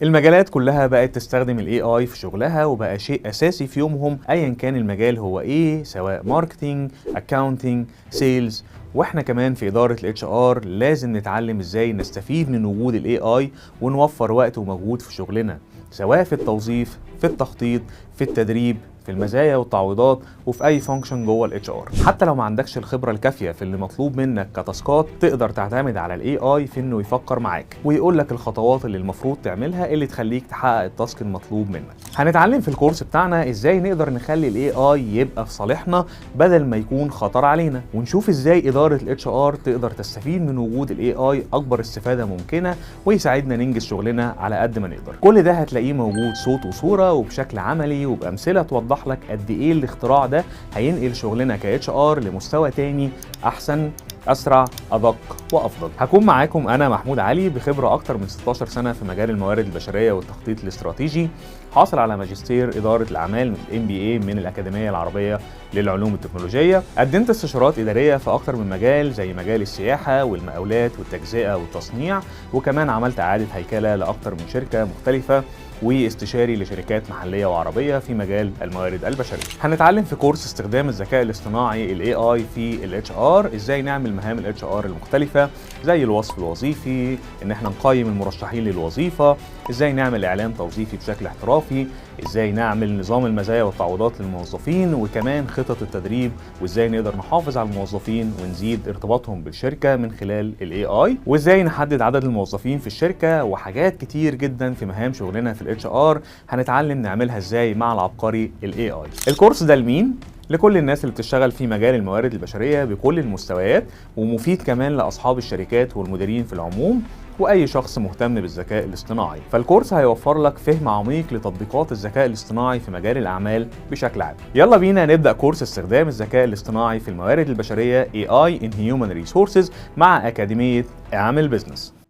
المجالات كلها بقت تستخدم الاي اي في شغلها، وبقى شيء اساسي في يومهم ايا كان المجال هو ايه، سواء ماركتينج، اكاونتنج، سيلز. واحنا كمان في اداره الاتش ار لازم نتعلم ازاي نستفيد من وجود الاي اي ونوفر وقت ومجهود في شغلنا، سواء في التوظيف، في التخطيط، في التدريب، في المزايا والتعويضات، وفي اي فانكشن جوه الاتش ار. حتى لو ما عندكش الخبره الكافيه في اللي مطلوب منك كتاسكات، تقدر تعتمد على الاي اي في انه يفكر معاك ويقول لك الخطوات اللي المفروض تعملها اللي تخليك تحقق التاسك المطلوب منك. هنتعلم في الكورس بتاعنا ازاي نقدر نخلي الاي اي يبقى في صالحنا بدل ما يكون خطر علينا، ونشوف ازاي اداره الاتش ار تقدر تستفيد من وجود الاي اي اكبر استفاده ممكنه ويساعدنا ننجز شغلنا على قد ما نقدر. كل ده هتلاقيه موجود صوت وصوره وبشكل عملي وبامثله توضح لك قد ايه الاختراع ده هينقل شغلنا كاتش ار لمستوى تاني احسن، اسرع، ادق وافضل. هكون معاكم انا محمود علي، بخبره اكتر من 16 سنه في مجال الموارد البشريه والتخطيط الاستراتيجي، حاصل على ماجستير اداره الاعمال من MBA من الاكاديميه العربيه للعلوم التكنولوجيه. قدمت استشارات اداريه في اكتر من مجال زي مجال السياحه والمقاولات والتجزئه والتصنيع، وكمان عملت اعاده هيكله لاكتر من شركه مختلفه، واستشاري لشركات محليه وعربيه في مجال الموارد البشريه. هنتعلم في كورس استخدام الذكاء الاصطناعي الاي اي في الاتش ار، ازاي نعمل مهام الاتش ار المختلفه زي الوصف الوظيفي، ان احنا نقيم المرشحين للوظيفه، ازاي نعمل اعلان توظيفي بشكل احترافي، ازاي نعمل نظام المزايا والتعويضات للموظفين، وكمان خطط التدريب، وازاي نقدر نحافظ على الموظفين ونزيد ارتباطهم بالشركه من خلال الاي اي، وازاي نحدد عدد الموظفين في الشركه، وحاجات كتير جدا في مهام شغلنا في الاتش ار هنتعلم نعملها ازاي مع العبقري الاي اي. الكورس ده لمين؟ لكل الناس اللي بتشتغل في مجال الموارد البشريه بكل المستويات، ومفيد كمان لاصحاب الشركات والمديرين في العموم واي شخص مهتم بالذكاء الاصطناعي. فالكورس هيوفر لك فهم عميق لتطبيقات الذكاء الاصطناعي في مجال الاعمال بشكل عام. يلا بينا نبدا كورس استخدام الذكاء الاصطناعي في الموارد البشريه AI in Human Resources مع اكاديميه اعمل بزنس.